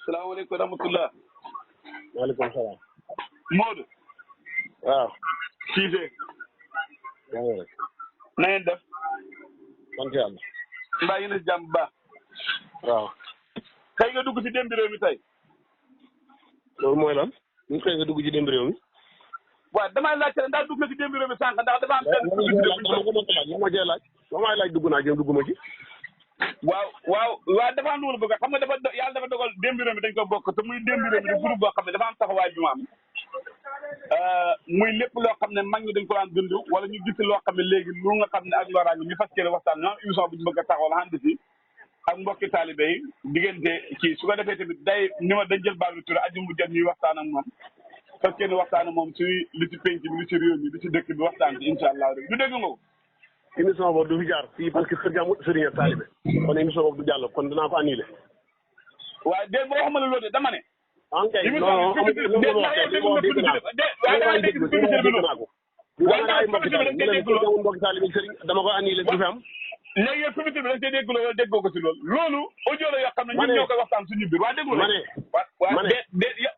salaamaaleykum wa rahmatulah. waaleykum salaam. Modou. waaw. Cissé. yaa ngi rek. na ngeen def. sant yàlla. mbaa yéen a si jàmm bu baax. waaw. xëy nga dugg si démb réew mi tey. loolu mooy lan. ñu xëy nga dugg ci démb réew mi. waaw damaa laajte ndax dugg na si démb réew mi sànq ndax dafa am. ma laaj dugg naa jëm dugg ma ci. waaw dafa am lu ma bëgg xam nga yàlla dafa dogal démb réew mi dañ ko bokk te muy démb réew mi di groupe boo xam ne dafa am taxawaay bi mu am. muy lépp loo xam ne mag ñi dañ ko daan dund wala ñu gis loo xam ne léegi lu nga xam ne ak loraange ñu fas yéene waxtaan ñoo am émission bu ñu bëgg a taxawal ànd si ak mbokki taalibe yi diggante ci su ko defee tamit day ni ma dañ jël Babou Touré aju mu jot ñuy waxtaan ak moom fas yéene waxtaan ak moom suy li ci penc bi li ci réew mi li ci dëkk bi waxtaan bi incha allah rek du dégg nga ko. émission boobu du fi jaar fii parce que kër gi amul sëriñ ak taalibe kon émission boobu du jàll kon dinaa ko annulé. waaye déedéet boo xamante ne loolu de dama ne. en kay non non dama koy annulé du fi am. léegi yow comité bi da nga see dégguloo wala déggoo ko si loolu loolu audio la yoo xam ne ñun ñoo koy waxtaan suñu biir waa déglu ma ne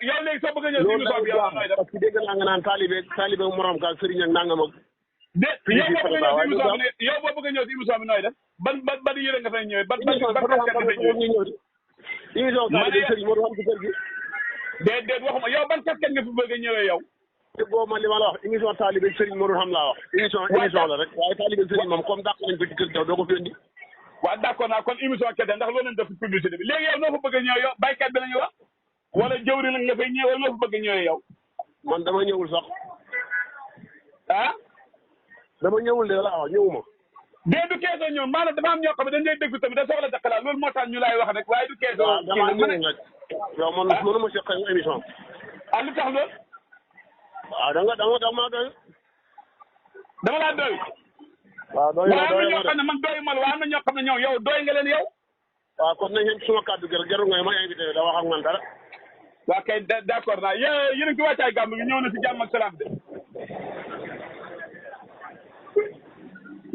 yow léegi soo bëgg a ñëw si émission bi yow nooy def parce que dégg naa nga naan taalibe morom ka sëriñ ak nangam ak yow boo bëgg a ñëw si émission bi nooy def ban yére nga fay ñëwee ban casquette nga fay ñëwee émission taalibe sëriñ moo xam ci kër gi déet waxuma yow ban casquette nga fi bëgg a ñëwee yow déggoo ma li ma la wax émission taalibe sëriñ moo xam laa wax émission la rek waaye taalibe sëriñ moom comme dàq nañ ko ci kër gi doo ko fi indi waaw d'accord naa kon émission kese ndax loolu lañ def publicité bi léegi yow noo fa bëgg a ñëwee yow baykat bi la ñu wax wala jëwri la nga fay ñëwee wala noo fa bëgg a ñëwee yow man dama ñëwul sax ah dama ñëwul de laa wax ñëwuma dee du keesoo ñëw maanaam dafa am ñoo xam ne dañ lay dégg tamit da soxla daqalaat loolu moo tax ñu lay wax rek waaye du keesoo dama ñëwul nag yow man mënuma si xëy émission ah lu tax loolu waaw dama doy dama laa doy waaw doy am na ñoo xam ne man doy mal waaye am na ñoo xam ne ñoom yow doy nga leen yow waaw kon nañ suma kàddu gi rek jarul nga ma invité da wax ak man dara waaw kay d'accord naa yéen a ngi ci wàccaay gàmmu gi ñëw na si jàmm ak salaam de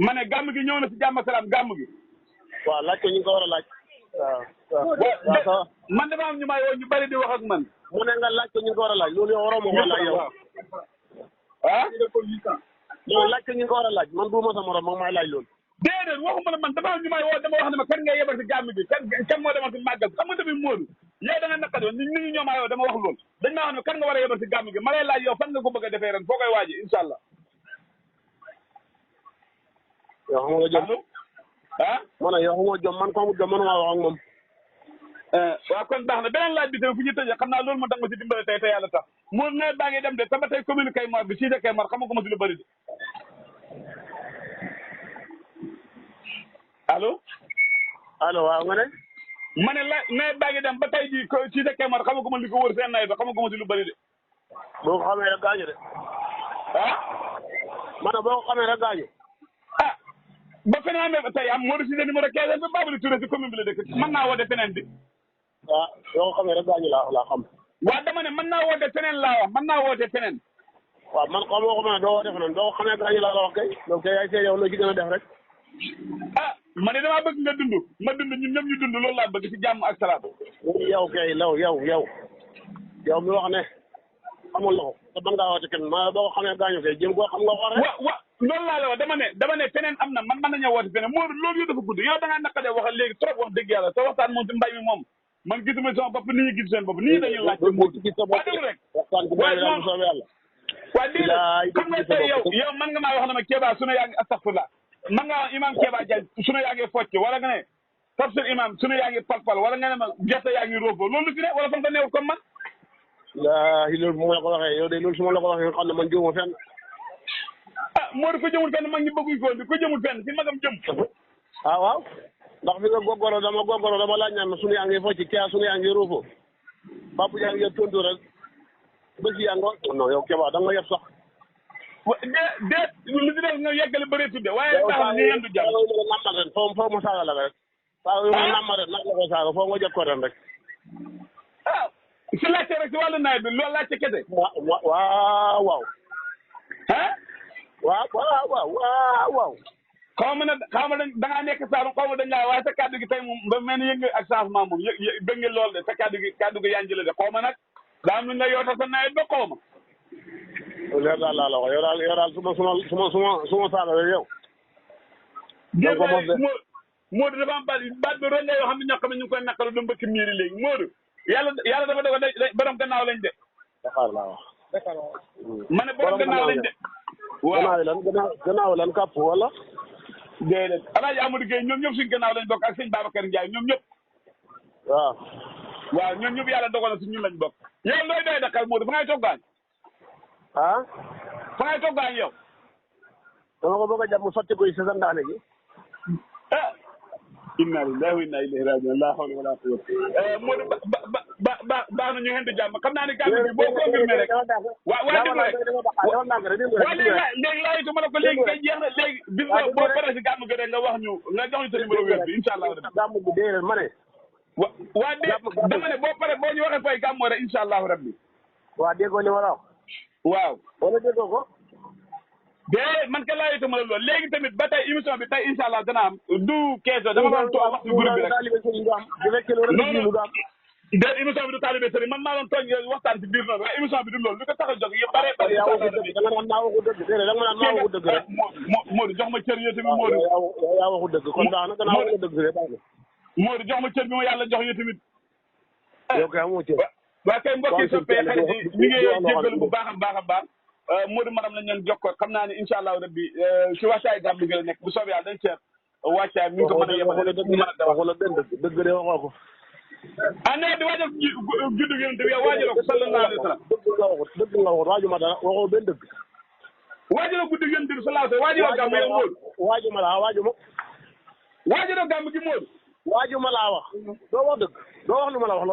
ma ne gàmm gi ñëw na si jàmm ak salaam gàmm gi waaw laaj ko ñu ngi ko war a laaj waaw man dafa am ñu may woo ñu bari di wax ak man mu ne nga laaj ko ñu ngi ko war a laaj loolu yow waroo ma ko laaj yow ah non laaj ko ñu ngi ko war a laaj man du ma sa morom moom may laaj loolu déedéet waxuma la man dafa am ñu may woo dama wax ne ma kan ngay yebal si gàmm gi kan moo demal si màggal xam nga tamit Modou yow da nga naqari woon nit ñi ñoo may woo dama wax loolu dañ maa wax ne kan nga war a yebal si gàmm gi ma lay laaj yow fan nga ko bëgg a defee ren foo koy waaji incha allah yow xam nga jom ah ma ne yow xam nga jom man ko amul jom mënuma wax ak moom waaw kon baax na beneen laaj bi tamit fu ñu tëjee xam naa loolu moo tax ma si dimbale tey te yàlla tax Modou nawet baa ngi dem de te ba tey commune Kayemor bi Cissé Kayemor xam nga ko ma si lu bëri de allo waaw nga ne ma ne nawet baa ngi dem ba tey jii Cissé Kayemor xam nga ko ma li ko wër seen nawet ba xam nga ko ma si lu bëri de boo ko xamee rek gaañu de ah ma ne boo ko xamee rek gaañu ah ba feneen amee tey am Modou Cissé numéro 15 ba Babou Touré si commune bi la dëkk mën naa woote feneen bi waaw boo ko xamee rek gaañu laa xam waaw dama ne mën naa woote feneen laa wax mën naa woote feneen waaw man xam nga ko ma ne doo woote feneen boo ko xamee gaañu laa la wax kay loolu kay yaay see yow loo ci gën a def rek ah ma ne damaa bëgg nga dund ma dund ñun ñëpp ñu dund loolu laa bëgg si jàmm ak salaam yow kay yow mi wax ne amul loxo te ban ngaa woote kenn ma boo ko xamee gaañu kay jëm koo xam nga wax rek wa loolu laa la wax dama ne feneen am na man mën nañoo woote feneen Modou loolu yow dafa gudd yow da ngaa naqadee waxal léegi trop wax dëgg yàlla sa waxtaan moom si mbay mi moom man gisuma sama bopp ni ñu gis seen bopp nii dañuy laaj waa déglu rek waa déedéet xam nga tey yow man nga maa wax ne ma Kéba sunu yaa ngi astafurlah man nga imam Kéba Diagne sunu yaa ngi focc wala nga ne tafsir imam sunu yaa ngi palpal wala nga ne ma gerte yaa ngi roofoo loolu fi ne wala fa nga ko neewul comme man loolu bu ma la ko waxee yow de loolu su ma la ko waxee nga xam ne man jëmuma fenn ah Modou ko jëmul fenn mag ñi bëgguñ ko di ko jëmul fenn si magam jëm ah waaw ndax fi nga góorgóorloo dama laaj naan sunu yaa ngi focc Kéba sunu yaa ngi roofoo Pape yaa ngi tontu rek bés yaa ngi non yow Kéba da nga ma yeb sax déet li si def nga yeggale bëree tudde waaye tax ni yendu jàmm nammal ren foo ma saaga la rek saaga yu ma nammal ren nag la ko saaga foo nga jot ko ren rek ah si laajte rek si wàllu nawet bi loolu laajte kese waaw ah waaw xaw ma da ngaa nekk Saalum xaw ma dañ laa waaye sa kàddu gi tey moom ba mel ni yëg nga ak changement moom bëgg nga lool de sa kàddu gi yaa ngi jëlee de xaw ma nag daa am lu ñu la yootal sa nawet ba xaw ma. leer daal laa la wax yow daal su ma saaga rek yow. donc Modou dafa am baat bi roñ la yoo xam ne ñoo xam ne ñu ngi koy naqaru du mbëkk miiri léegi Modou yàlla dafa dogal borom gannaaw lañ de. Dakar laa wax. ma ne borom gannaaw lañ de. waaw gannaaw lan kàpp wala. déedéet Alaaji Amadou Gueye ñoom ñëpp suñu gannaaw lañ bokk ak sëñ Babacar Ndiaye ñoom ñëpp. waaw ñoom ñëpp yàlla dogal na si ñun lañ bokk. yow looy doy Dakar Modou fa ngay toggaañ. ah. fa ngay toggaañ yow. dama ko bëgg a jàpp mu sotti ko sa sandaane gi. ah. inna lillahi wa inna ilayhi rajiun la hawla wala quwwata Modou baax na ñu xentu jàmm xam naa ne kàddu gi boo confirmé rek waaw léegi laa itu ma ne ko léegi kay jeex na léegi bis boo paree si gàmm gi rek nga wax ñu nga jox ñu sa numéro wér bi incha allah rabbi gàmm gi déedéet ma ne waa dama ne boo paree boo ñu waxee fay gàmmoo rek incha allahu rabbi waa déggoo li ma la wax waaw wala déggoo ko déedéet man ka laa itama la loolu léegi tamit ba tey émission bi tey incha allah dana am du keeso dama doon toog wax si groupe bi rek déet émission bi du taalibe sëriñ man maa doon tooñ waxtaan si biir noonu waaye émission bi du loolu li ko tax a jóg yëpp bare bare da nga naan maa waxu dëgg déedéet da nga naan maa waxu dëgg rek Modou jox ma cër yow tamit Modou yaa waxu dëgg kon baax na gannaaw waxu dëgg rek Modou jox ma cër bi ma yàlla jox yow tamit yow kay amoo cër waa kay mbokki soppee xarit yi ñu ngi jéggalu bu baax a baax Modou maram lañ leen jokkoo xam naa ne incha allahu rabbi si wàccaay gàmm gi la nekk bu soobee yàlla dañ seet wàccaay mi ngi ko mën a yemale ñu mën a dawal wala dëgg de waxoo ko ah nee di waajal juddu gi yonent bi yow waajaloo ko sallallahu alayhi wa sallam dëgg nga waxut waajuma dara waxoo benn dëgg waajaloo guddi yonent bi sallallahu alayhi wa sallam waajaloo gàmm yow Modou waajuma laa waajuma waajaloo gàmm gi Modou waajuma laa wax doo wax dëgg doo wax lu ma la wax